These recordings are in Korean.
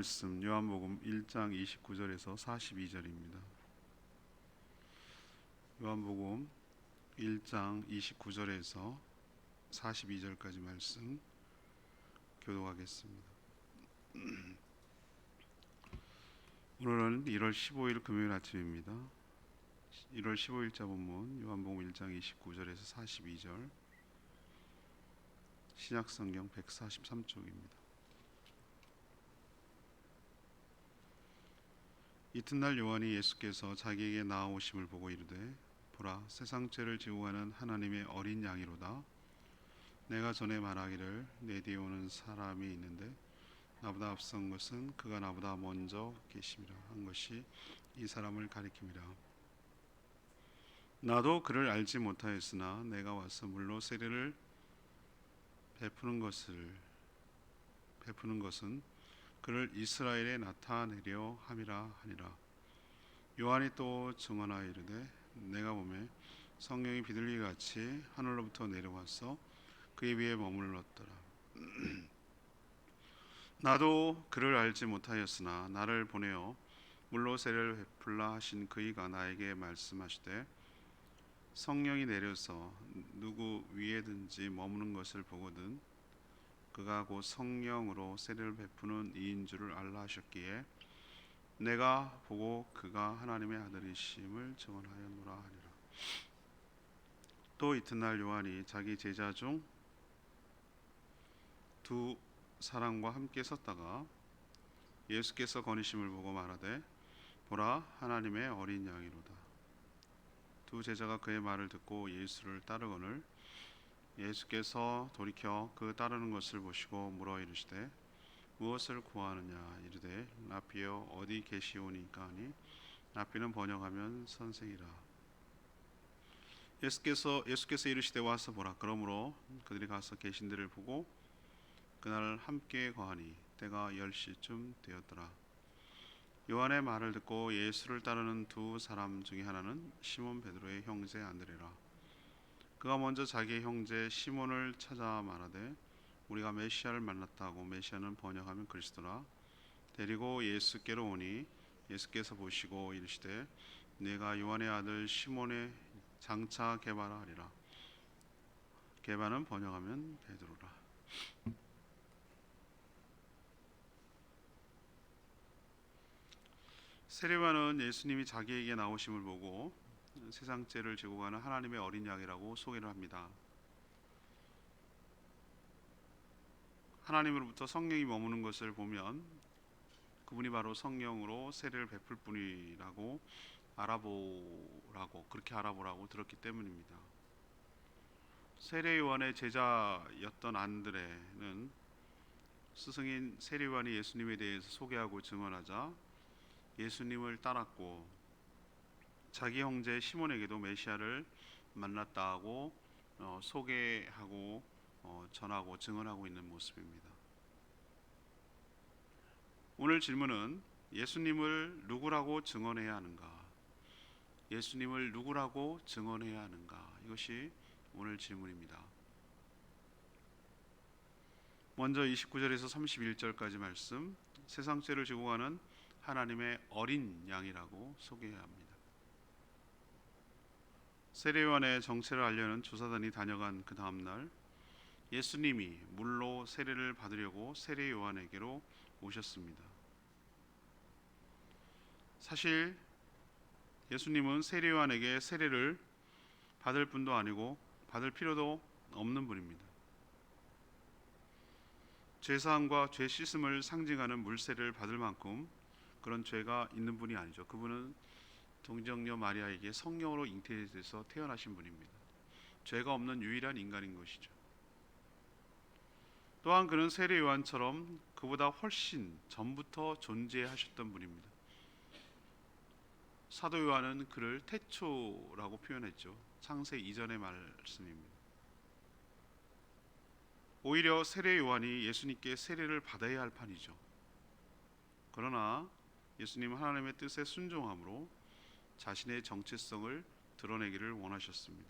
말씀 요한복음 1장 29절에서 42절입니다. 요한복음 1장 29절에서 42절까지 말씀 교독하겠습니다. 오늘은 1월 15일 금요일 아침입니다. 1월 15일자 본문 요한복음 1장 29절에서 42절, 신약성경 143쪽입니다. 이튿날 요한이 예수께서 자기에게 나아오심을 보고 이르되, 보라, 세상 죄를 지고 가는 하나님의 어린 양이로다. 내가 전에 말하기를 내 뒤에 오는 사람이 있는데 나보다 앞선 것은 그가 나보다 먼저 계심이라 한 것이 이 사람을 가리킴이라. 나도 그를 알지 못하였으나 내가 와서 물로 세례를 베푸는 것은 그를 이스라엘에 나타내려 함이라 하니라. 요한이 또 증언하여 이르되, 내가 보매 성령이 비둘기 같이 하늘로부터 내려와서 그의 위에 머물렀더라. 나도 그를 알지 못하였으나 나를 보내어 물로 세례를 베풀라 하신 그이가 나에게 말씀하시되, 성령이 내려서 누구 위에든지 머무는 것을 보거든 그가 곧 성령으로 세례를 베푸는 이인 줄을 알라 하셨기에 내가 보고 그가 하나님의 아들이심을 증언하였노라 하니라. 또 이튿날 요한이 자기 제자 중 두 사람과 함께 섰다가 예수께서 거니심을 보고 말하되, 보라, 하나님의 어린 양이로다. 두 제자가 그의 말을 듣고 예수를 따르거늘 예수께서 돌이켜 그 따르는 것을 보시고 물어 이르시되, 무엇을 구하느냐? 이르되, 라삐여 어디 계시오니까 하니, 라삐는 번역하면 선생이라. 예수께서 이르시되 와서 보라. 그러므로 그들이 가서 계신 데를 보고 그날 함께 거하니 때가 10시쯤 되었더라. 요한의 말을 듣고 예수를 따르는 두 사람 중에 하나는 시몬 베드로의 형제 안드레라. 그가 먼저 자기의 형제 시몬을 찾아 말하되, 우리가 메시아를 만났다 하고, 메시아는 번역하면 그리스도라. 데리고 예수께로 오니 예수께서 보시고 이르시되, 네가 요한의 아들 시몬의 장차 게바라 하리라. 게바는 번역하면 베드로라. 세례요한은 예수님이 자기에게 나오심을 보고 세상 죄를 지고 가는 하나님의 어린 양이라고 소개를 합니다. 하나님으로부터 성령이 머무는 것을 보면 그분이 바로 성령으로 세례를 베풀 분이라고 그렇게 알아보라고 들었기 때문입니다. 세례요한의 제자였던 안드레는 스승인 세례요한이 예수님에 대해서 소개하고 증언하자 예수님을 따랐고, 자기 형제 시몬에게도 메시아를 만났다 하고 소개하고 전하고 증언하고 있는 모습입니다. 오늘 질문은 예수님을 누구라고 증언해야 하는가? 예수님을 누구라고 증언해야 하는가? 이것이 오늘 질문입니다. 먼저 29절에서 31절까지 말씀, 세상 죄를 지고 가는 하나님의 어린 양이라고 소개해야 합니다. 세례요한의 정체를 알려는 조사단이 다녀간 그 다음날 예수님이 물로 세례를 받으려고 세례요한에게로 오셨습니다. 사실 예수님은 세례요한에게 세례를 받을 분도 아니고 받을 필요도 없는 분입니다. 죄사함과 죄 씻음을 상징하는 물세례를 받을 만큼 그런 죄가 있는 분이 아니죠. 그분은 동정녀 마리아에게 성령으로 잉태돼서 태어나신 분입니다. 죄가 없는 유일한 인간인 것이죠. 또한 그는 세례 요한처럼 그보다 훨씬 전부터 존재하셨던 분입니다. 사도 요한은 그를 태초라고 표현했죠. 창세 이전의 말씀입니다. 오히려 세례 요한이 예수님께 세례를 받아야 할 판이죠. 그러나 예수님은 하나님의 뜻에 순종함으로 자신의 정체성을 드러내기를 원하셨습니다.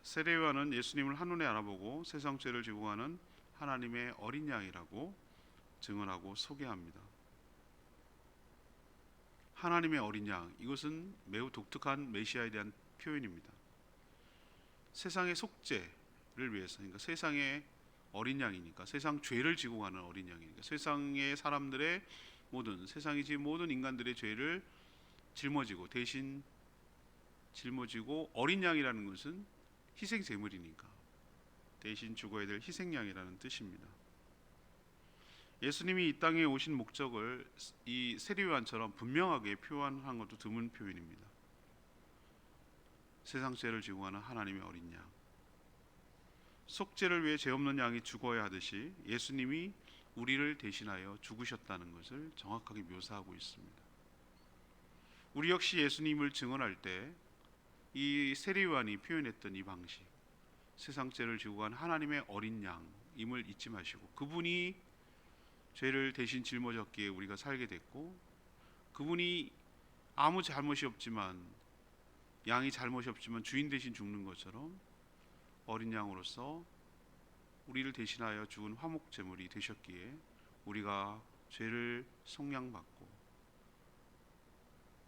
세례 요한은 예수님을 한눈에 알아보고 세상 죄를 지고 가는 하나님의 어린 양이라고 증언하고 소개합니다. 하나님의 어린 양, 이것은 매우 독특한 메시아에 대한 표현입니다. 세상의 속죄를 위해서, 그러니까 세상의 어린 양이니까, 세상 죄를 지고 가는 어린 양이니까, 세상의 사람들의 모든, 세상이 지은 모든 인간들의 죄를 짊어지고, 대신 짊어지고, 어린 양이라는 것은 희생 제물이니까 대신 죽어야 될 희생양이라는 뜻입니다. 예수님이 이 땅에 오신 목적을 이 세리요한처럼 분명하게 표현한 것도 드문 표현입니다. 세상 죄를 지고 가는 하나님의 어린 양, 속죄를 위해 죄 없는 양이 죽어야 하듯이 예수님이 우리를 대신하여 죽으셨다는 것을 정확하게 묘사하고 있습니다. 우리 역시 예수님을 증언할 때 이 세리요한이 표현했던 이 방식, 세상 죄를 지고 간 하나님의 어린 양임을 잊지 마시고, 그분이 죄를 대신 짊어졌기에 우리가 살게 됐고, 그분이 아무 잘못이 없지만, 양이 잘못이 없지만 주인 대신 죽는 것처럼 어린 양으로서 우리를 대신하여 죽은 화목 제물이 되셨기에 우리가 죄를 속량받고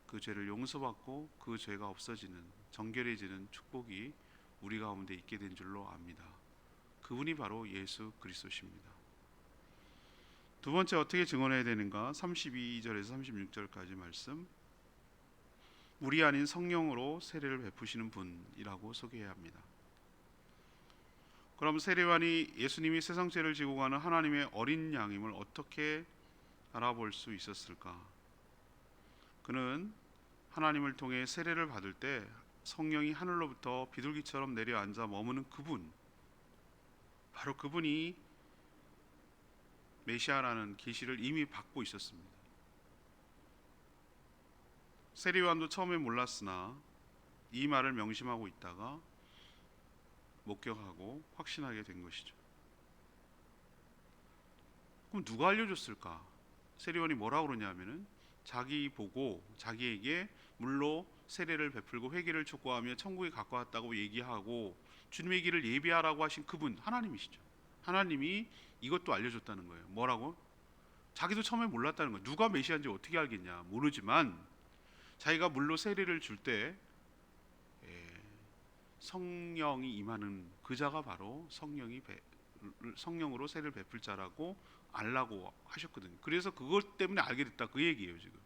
그 죄를 용서받고 그 죄가 없어지는, 정결해지는 축복이 우리 가운데 있게 된 줄로 압니다. 그분이 바로 예수 그리스도십니다. 두 번째, 어떻게 증언해야 되는가? 32절에서 36절까지 말씀, 우리 아닌 성령으로 세례를 베푸시는 분이라고 소개해야 합니다. 그럼 세례요한이 예수님이 세상 죄를 지고 가는 하나님의 어린 양임을 어떻게 알아볼 수 있었을까? 그는 하나님을 통해 세례를 받을 때 성령이 하늘로부터 비둘기처럼 내려앉아 머무는 그분, 바로 그분이 메시아라는 계시를 이미 받고 있었습니다. 세리요한도 처음에 몰랐으나 이 말을 명심하고 있다가 목격하고 확신하게 된 것이죠. 그럼 누가 알려줬을까? 세리요한이 뭐라고 그러냐면은, 자기 보고 자기에게 물로 세례를 베풀고 회개를 촉구하며 천국에 갖고 왔다고 얘기하고 주님의 길을 예비하라고 하신 그분, 하나님이시죠. 하나님이 이것도 알려줬다는 거예요. 뭐라고? 자기도 처음에 몰랐다는 거예요. 누가 메시아인지 어떻게 알겠냐? 모르지만 자기가 물로 세례를 줄 때 성령이 임하는 그 자가 바로 성령으로 세례를 베풀 자라고 알라고 하셨거든요. 그래서 그것 때문에 알게 됐다, 그 얘기예요. 지금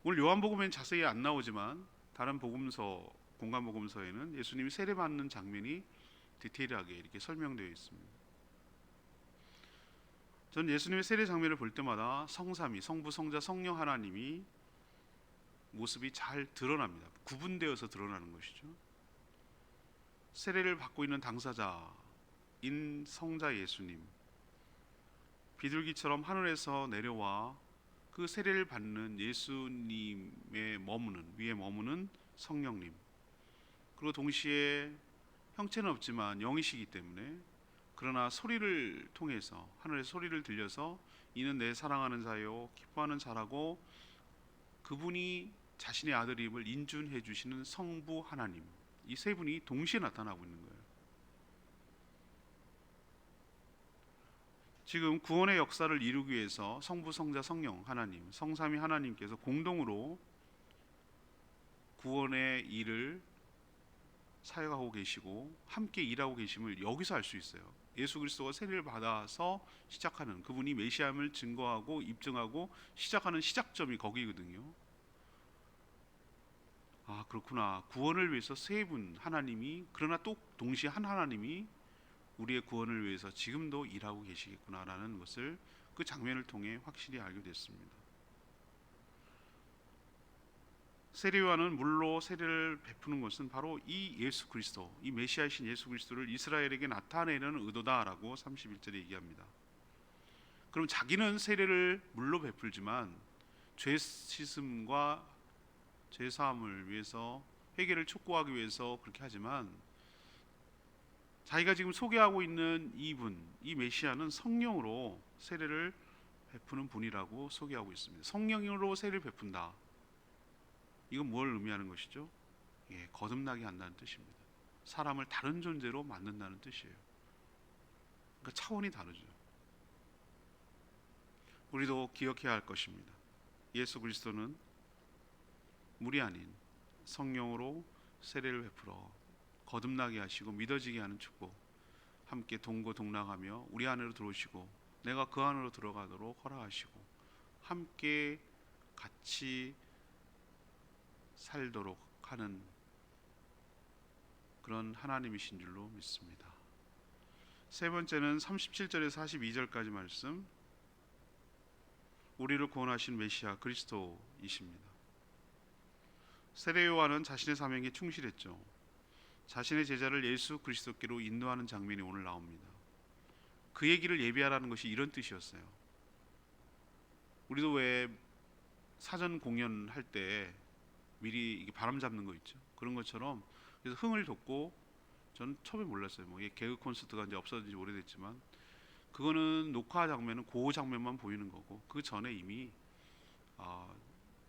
오늘 요한복음에는 자세히 안 나오지만 다른 복음서, 공간복음서에는 예수님이 세례 받는 장면이 디테일하게 이렇게 설명되어 있습니다. 저는 예수님의 세례 장면을 볼 때마다 성삼위, 성부, 성자, 성령 하나님이 모습이 잘 드러납니다. 구분되어서 드러나는 것이죠. 세례를 받고 있는 당사자인 성자 예수님, 비둘기처럼 하늘에서 내려와 그 세례를 받는 예수님의 위에 머무는 성령님, 그리고 동시에 형체는 없지만 영이시기 때문에, 그러나 소리를 통해서, 하늘의 소리를 들려서 이는 내 사랑하는 자요 기뻐하는 자라고 그분이 자신의 아들임을 인준해 주시는 성부 하나님, 이 세 분이 동시에 나타나고 있는 거예요. 지금 구원의 역사를 이루기 위해서 성부, 성자, 성령 하나님, 성삼위 하나님께서 공동으로 구원의 일을 사역하고 계시고 함께 일하고 계심을 여기서 알 수 있어요. 예수 그리스도가 세례를 받아서 시작하는, 그분이 메시아임을 증거하고 입증하고 시작하는 시작점이 거기거든요. 아, 그렇구나. 구원을 위해서 세 분 하나님이, 그러나 또 동시에 한 하나님이 우리의 구원을 위해서 지금도 일하고 계시겠구나라는 것을 그 장면을 통해 확실히 알게 됐습니다. 세례요한은 물로 세례를 베푸는 것은 바로 이 예수 그리스도, 이 메시아이신 예수 그리스도를 이스라엘에게 나타내는 의도다라고 31절에 얘기합니다. 그럼 자기는 세례를 물로 베풀지만 죄 씻음과 죄 사함을 위해서, 회개를 촉구하기 위해서 그렇게 하지만, 자기가 지금 소개하고 있는 이분, 이 메시아는 성령으로 세례를 베푸는 분이라고 소개하고 있습니다. 성령으로 세례를 베푼다. 이건 뭘 의미하는 것이죠? 거듭나게 한다는 뜻입니다. 사람을 다른 존재로 만든다는 뜻이에요. 그러니까 차원이 다르죠. 우리도 기억해야 할 것입니다. 예수 그리스도는 물이 아닌 성령으로 세례를 베풀어 거듭나게 하시고 믿어지게 하는 축복, 함께 동거동락하며 우리 안으로 들어오시고 내가 그 안으로 들어가도록 허락하시고 함께 같이 살도록 하는 그런 하나님이신 줄로 믿습니다. 세 번째는 37절에서 42절까지 말씀, 우리를 구원하신 메시아 그리스도이십니다. 세례 요한은 자신의 사명에 충실했죠. 자신의 제자를 예수 그리스도께로 인도하는 장면이 오늘 나옵니다. 그 얘기를 예비하라는 것이 이런 뜻이었어요. 우리도 왜 사전 공연할 때 미리 바람 잡는 거 있죠. 그런 것처럼 그래서 흥을 돋고, 저는 처음에 몰랐어요. 뭐 개그 콘서트가 이제 없어진 지 오래됐지만 그거는 녹화 장면은 그 장면만 보이는 거고, 그 전에 이미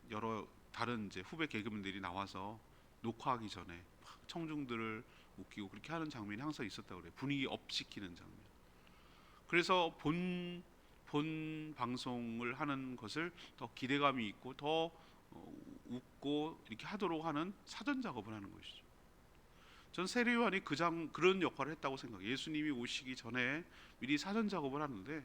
여러 다른 이제 후배 개그맨들이 나와서 녹화하기 전에 청중들을 웃기고 그렇게 하는 장면이 항상 있었다고 그래요. 분위기 업 시키는 장면. 그래서 본 방송을 하는 것을 더 기대감이 있고 더 웃고 이렇게 하도록 하는 사전 작업을 하는 것이죠. 전 세례 요한이 그런 역할을 했다고 생각해요. 예수님이 오시기 전에 미리 사전 작업을 하는데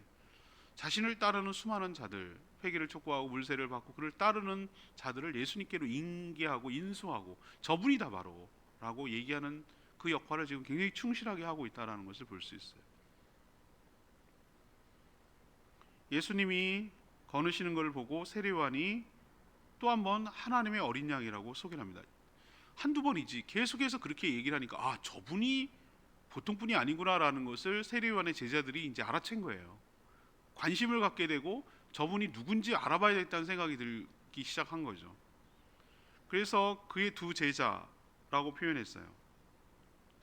자신을 따르는 수많은 자들, 회개를 촉구하고 물세를 받고 그를 따르는 자들을 예수님께로 인계하고 인수하고 저분이다 바로 라고 얘기하는 그 역할을 지금 굉장히 충실하게 하고 있다는 것을 볼 수 있어요. 예수님이 거느시는 걸 보고 세례 요한이 또 한 번 하나님의 어린 양이라고 소개를 합니다. 한두 번이지 계속해서 그렇게 얘기를 하니까 저분이 보통 분이 아니구나라는 것을 세례 요한의 제자들이 이제 알아챈 거예요. 관심을 갖게 되고 저분이 누군지 알아봐야 겠다는 생각이 들기 시작한 거죠. 그래서 그의 두 제자라고 표현했어요.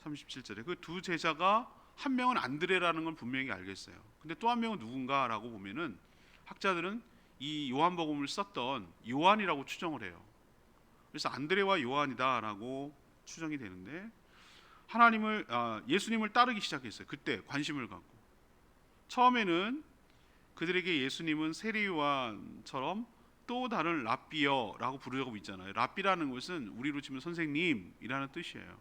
37절에 그 두 제자가 한 명은 안드레라는 건 분명히 알겠어요. 근데 또 한 명은 누군가라고 보면은 학자들은 이 요한복음을 썼던 요한이라고 추정을 해요. 그래서 안드레와 요한이다라고 추정이 되는데, 예수님을 따르기 시작했어요. 그때 관심을 갖고. 처음에는 그들에게 예수님은 세례 요한처럼 또 다른 랍비여라고 부르고 있잖아요. 랍비라는 것은 우리로 치면 선생님이라는 뜻이에요.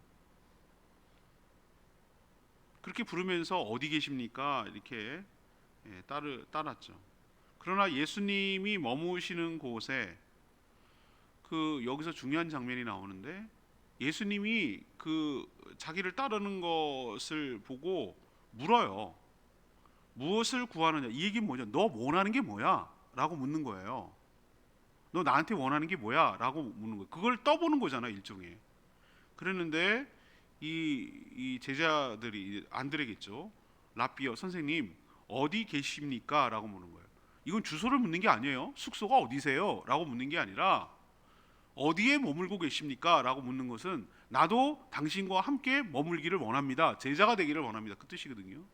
그렇게 부르면서 어디 계십니까? 이렇게 따랐죠. 그러나 예수님이 머무시는 곳에 여기서 중요한 장면이 나오는데, 예수님이 자기를 따르는 것을 보고 물어요. 무엇을 구하느냐? 이 얘기는 뭐냐? 너 원하는 게 뭐야? 라고 묻는 거예요. 너 나한테 원하는 게 뭐야? 라고 묻는 거예요. 그걸 떠보는 거잖아, 일종의. 그랬는데 이 제자들이 안드레겠죠. 랍비여, 선생님 어디 계십니까? 라고 묻는 거예요. 이건 주소를 묻는 게 아니에요. 숙소가 어디세요? 라고 묻는 게 아니라 어디에 머물고 계십니까? 라고 묻는 것은 나도 당신과 함께 머물기를 원합니다. 제자가 되기를 원합니다. 그 뜻이거든요.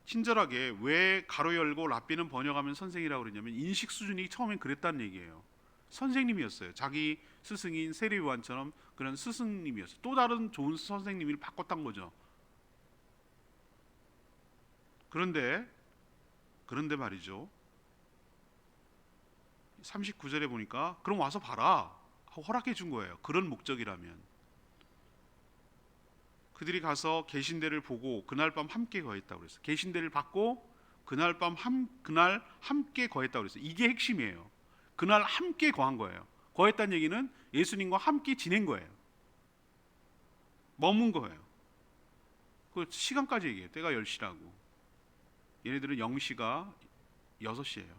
친절하게 왜 가로 열고 랍비는 번역하면 선생이라고 그랬냐면 인식 수준이 처음엔 그랬다는 얘기예요. 선생님이었어요. 자기 스승인 세례 요한처럼 그런 스승님이었어요. 또 다른 좋은 선생님을 바꿨던 거죠. 그런데 말이죠. 39절에 보니까 그럼 와서 봐라 하고 허락해 준 거예요. 그런 목적이라면. 그들이 가서 계신대를 보고 그날 밤 함께 거했다고 그랬어요. 계신대를 받고 그날 함께 거했다고 그랬어요. 이게 핵심이에요. 그날 함께 거한 거예요. 거했다는 얘기는 예수님과 함께 지낸 거예요. 머문 거예요. 그 시간까지 얘기해요. 때가 10시라고. 얘네들은 0시가 6시예요.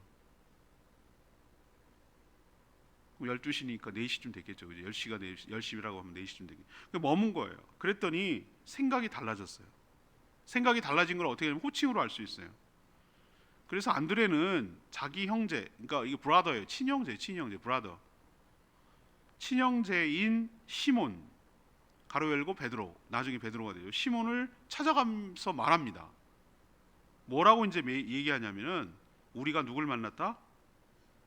12시니까 4시쯤 됐겠죠. 10시가 10시라고 하면 4시쯤 되겠죠. 머문 거예요. 그랬더니 생각이 달라졌어요. 생각이 달라진 걸 어떻게 하면 호칭으로 알 수 있어요. 그래서 안드레는 자기 형제, 그러니까 이게 브라더예요. 친형제, 브라더. 친형제인 시몬, 가로 열고 베드로, 나중에 베드로가 되죠. 시몬을 찾아가면서 말합니다. 뭐라고 이제 얘기하냐면은 우리가 누굴 만났다?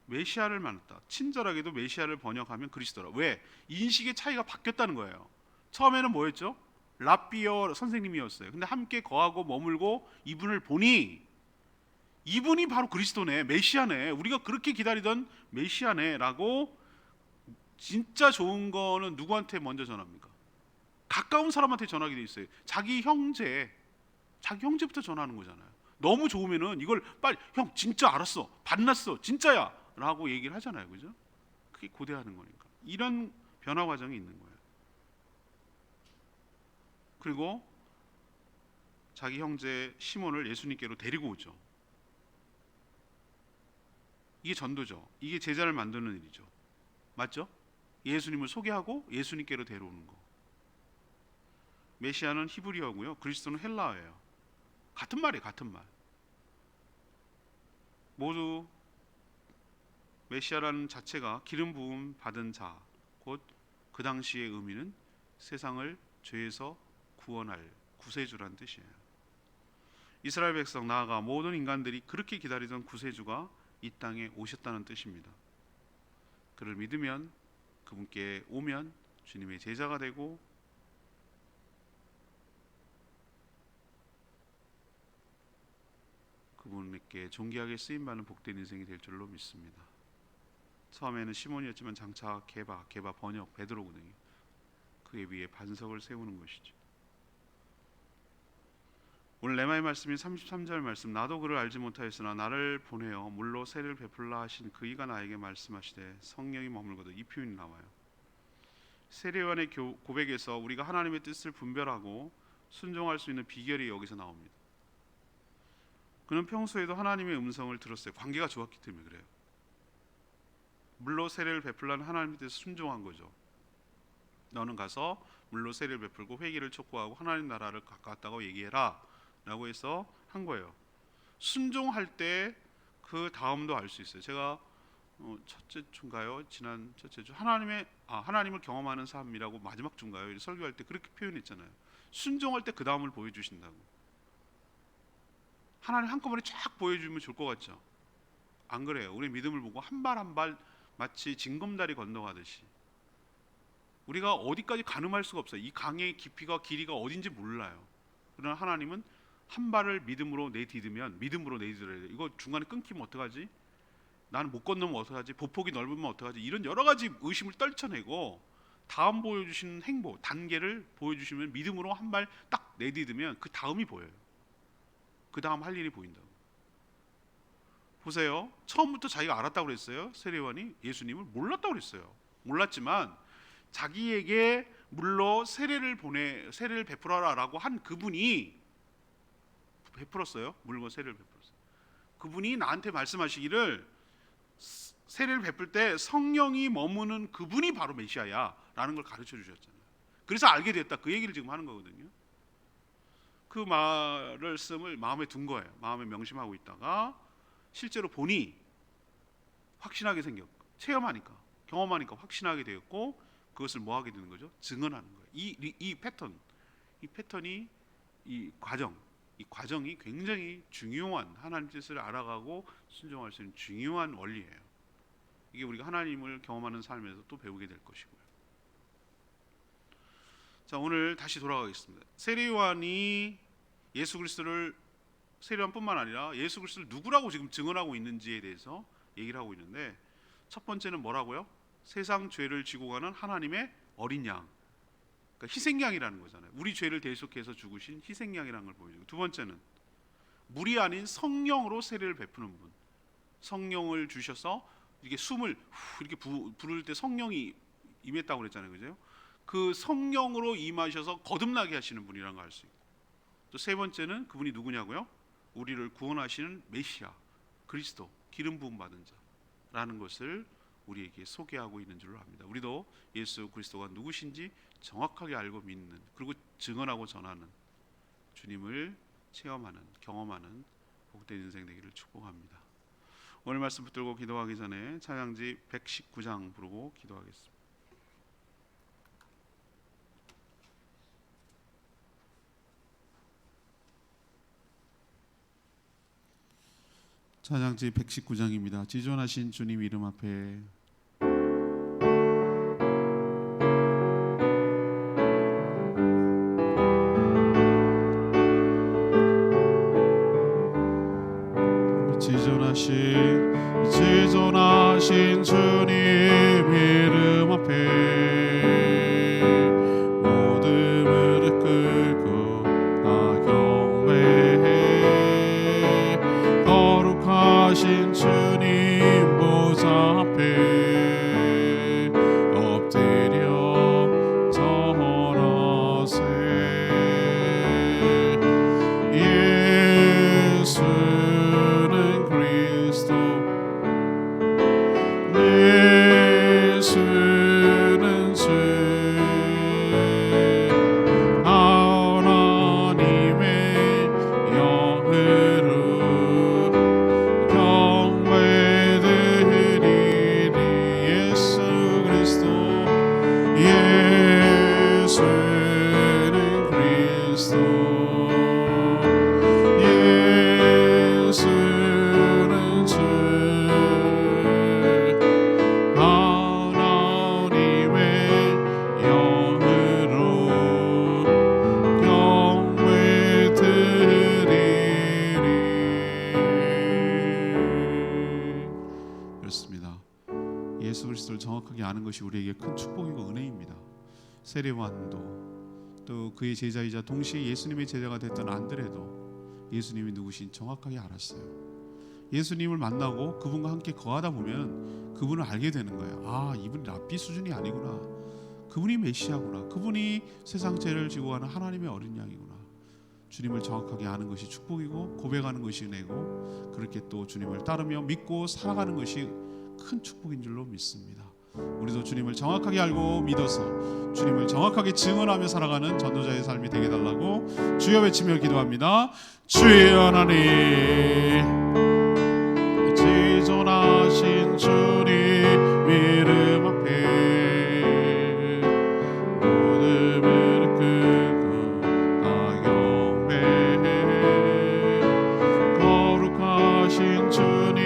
메시아를 만났다. 친절하게도 메시아를 번역하면 그리스도라. 왜? 인식의 차이가 바뀌었다는 거예요. 처음에는 뭐였죠? 라비어 선생님이었어요. 근데 함께 거하고 머물고 이분을 보니 이분이 바로 그리스도네, 메시아네, 우리가 그렇게 기다리던 메시아네라고. 진짜 좋은 거는 누구한테 먼저 전합니까? 가까운 사람한테 전하게 돼 있어요. 자기 형제부터 전하는 거잖아요. 너무 좋으면은 이걸 빨리 형 진짜 알았어, 받났어, 진짜야 라고 얘기를 하잖아요. 그죠? 그게 고대하는 거니까. 이런 변화 과정이 있는 거예요. 그리고 자기 형제 시몬을 예수님께로 데리고 오죠. 이게 전도죠. 이게 제자를 만드는 일이죠. 맞죠? 예수님을 소개하고 예수님께로 데려오는 거. 메시아는 히브리어고요, 그리스도는 헬라어예요. 같은 말이에요. 같은 말. 모두 메시아라는 자체가 기름 부음 받은 자, 곧 그 당시의 의미는 세상을 죄에서 구원할 구세주란 뜻이에요. 이스라엘 백성 나아가 모든 인간들이 그렇게 기다리던 구세주가 이 땅에 오셨다는 뜻입니다. 그를 믿으면, 그분께 오면 주님의 제자가 되고 그분께 존귀하게 쓰임받는 복된 인생이 될 줄로 믿습니다. 처음에는 시몬이었지만 장차 게바 번역 베드로거든요. 그에 위해 반석을 세우는 것이죠. 오늘 레마의 말씀인 33절 말씀, 나도 그를 알지 못하였으나 나를 보내어 물로 세를 베풀라 하신 그이가 나에게 말씀하시되 성령이 머물거든. 이 표현이 나와요. 세례요한의 고백에서 우리가 하나님의 뜻을 분별하고 순종할 수 있는 비결이 여기서 나옵니다. 그는 평소에도 하나님의 음성을 들었어요. 관계가 좋았기 때문에 그래요. 물로 세례를 베풀라는 하나님의 뜻에 순종한 거죠. 너는 가서 물로 세례를 베풀고 회개를 촉구하고 하나님 나라를 가까웠다고 얘기해라 라고 해서 한 거예요. 순종할 때 그 다음도 알 수 있어요. 제가 첫째 주인가요? 지난 첫째 주 하나님을 경험하는 삶이라고 마지막 주인가요? 설교할 때 그렇게 표현했잖아요. 순종할 때 그 다음을 보여주신다고. 하나님 한꺼번에 쫙 보여주면 좋을 것 같죠? 안 그래요. 우리 믿음을 보고 한 발 한 발 마치 징검다리 건너가듯이 우리가 어디까지 가늠할 수가 없어요. 이 강의 깊이가 길이가 어딘지 몰라요. 그러나 하나님은 한 발을 믿음으로 내디디면 믿음으로 내디뎌야 돼요. 이거 중간에 끊기면 어떡하지? 나는 못 건너면 어떡하지? 보폭이 넓으면 어떡하지? 이런 여러 가지 의심을 떨쳐내고 다음 보여주시는 행보, 단계를 보여주시면 믿음으로 한 발 딱 내디디면 그 다음이 보여요. 그 다음 할 일이 보인다고. 보세요. 처음부터 자기가 알았다고 그랬어요. 세례요한이 예수님을 몰랐다고 그랬어요. 몰랐지만 자기에게 물로 세례를 베풀어라라고 한 그분이 베풀었어요. 물과 세례를 베풀었어요. 그분이 나한테 말씀하시기를 세례를 베풀 때 성령이 머무는 그분이 바로 메시아야라는 걸 가르쳐 주셨잖아요. 그래서 알게 됐다. 그 얘기를 지금 하는 거거든요. 그 말씀을 마음에 둔 거예요. 마음에 명심하고 있다가 실제로 보니 확신하게 생겼고, 체험하니까, 경험하니까 확신하게 되었고, 그것을 뭐 하게 되는 거죠? 증언하는 거예요. 이 패턴이 이 과정이 굉장히 중요한, 하나님 뜻을 알아가고 순종할 수 있는 중요한 원리예요. 이게 우리가 하나님을 경험하는 삶에서 또 배우게 될 것이고요. 자, 오늘 다시 돌아가겠습니다. 세례요한이 예수 그리스도를, 세례요한뿐만 아니라 예수 그리스도를 누구라고 지금 증언하고 있는지에 대해서 얘기를 하고 있는데, 첫 번째는 뭐라고요? 세상 죄를 지고 가는 하나님의 어린 양, 그러니까 희생양이라는 거잖아요. 우리 죄를 대속해서 죽으신 희생양이라는 걸 보여주고, 두 번째는 물이 아닌 성령으로 세례를 베푸는 분, 성령을 주셔서 이게 숨을 이렇게 부를 때 성령이 임했다고 그랬잖아요, 그죠? 그 성령으로 임하셔서 거듭나게 하시는 분이라는 걸 알 수 있고, 또 세 번째는 그분이 누구냐고요? 우리를 구원하시는 메시아, 그리스도, 기름 부음 받은 자라는 것을 우리에게 소개하고 있는 줄로 압니다. 우리도 예수 그리스도가 누구신지 정확하게 알고 믿는, 그리고 증언하고 전하는 주님을 체험하는, 경험하는 복된 인생 되기를 축복합니다. 오늘 말씀 붙들고 기도하기 전에 찬양지 119장 부르고 기도하겠습니다. 찬양지 119장입니다. 지존하신 주님 이름 앞에 정확하게 아는 것이 우리에게 큰 축복이고 은혜입니다. 세례요한도 또 그의 제자이자 동시에 예수님의 제자가 됐던 안드레도 예수님이 누구신 정확하게 알았어요. 예수님을 만나고 그분과 함께 거하다 보면 그분을 알게 되는 거예요. 아, 이분이 랍비 수준이 아니구나. 그분이 메시아구나. 그분이 세상 죄를 지고 가는 하나님의 어린 양이구나. 주님을 정확하게 아는 것이 축복이고 고백하는 것이 은혜고 그렇게 또 주님을 따르며 믿고 살아가는 것이 큰 축복인 줄로 믿습니다. 우리도 주님을 정확하게 알고 믿어서 주님을 정확하게 증언하며 살아가는 전도자의 삶이 되게 달라고 주여 외치며 기도합니다. 주의 하나님, 지존하신 주님 이름 앞에 모든 무릎 꿇고 다 경배해. 거룩하신 주님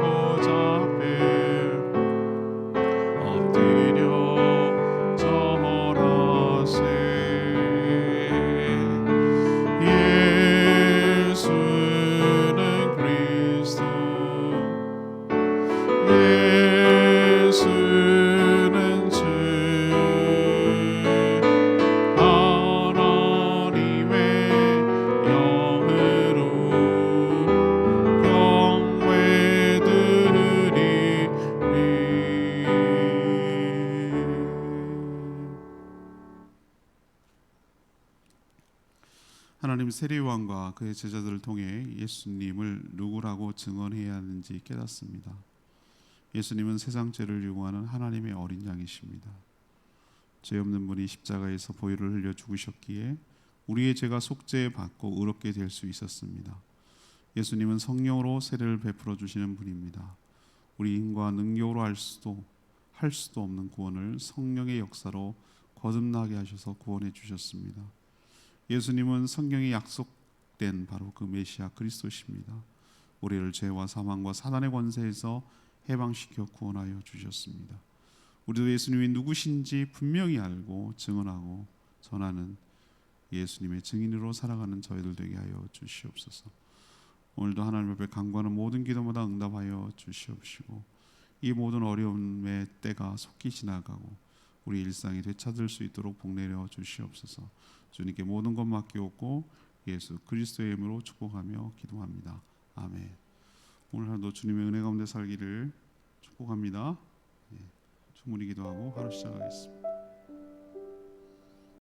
보좌 앞에 엎드려 절하세. 예수는 그리스도, 예수는 주, 하나님의 영으로 경배드리리. 하나님, 세례요한과 그의 제자들을 통해 예수님을 누구라고 증언해야 하는지 깨닫습니다. 예수님은 세상 죄를 유고하는 하나님의 어린 양이십니다. 죄 없는 분이 십자가에서 보혈을 흘려 죽으셨기에 우리의 죄가 속죄받고 의롭게 될 수 있었습니다. 예수님은 성령으로 세례를 베풀어 주시는 분입니다. 우리 힘과 능력으로 할 수도 없는 구원을 성령의 역사로 거듭나게 하셔서 구원해 주셨습니다. 예수님은 성경에 약속된 바로 그 메시아 그리스도십니다. 우리를 죄와 사망과 사단의 권세에서 해방시켜 구원하여 주셨습니다. 우리도 예수님이 누구신지 분명히 알고 증언하고 전하는 예수님의 증인으로 살아가는 저희들 되게 하여 주시옵소서. 오늘도 하나님 앞에 간구하는 모든 기도마다 응답하여 주시옵시고 이 모든 어려움의 때가 속히 지나가고 우리 일상이 되찾을 수 있도록 복내려 주시옵소서. 주님께 모든 것 맡기옵고 예수 그리스도의 이름으로 축복하며 기도합니다. 아멘. 오늘 하루도 주님의 은혜 가운데 살기를 축복합니다. 충분히 기도하고 하루 시작하겠습니다.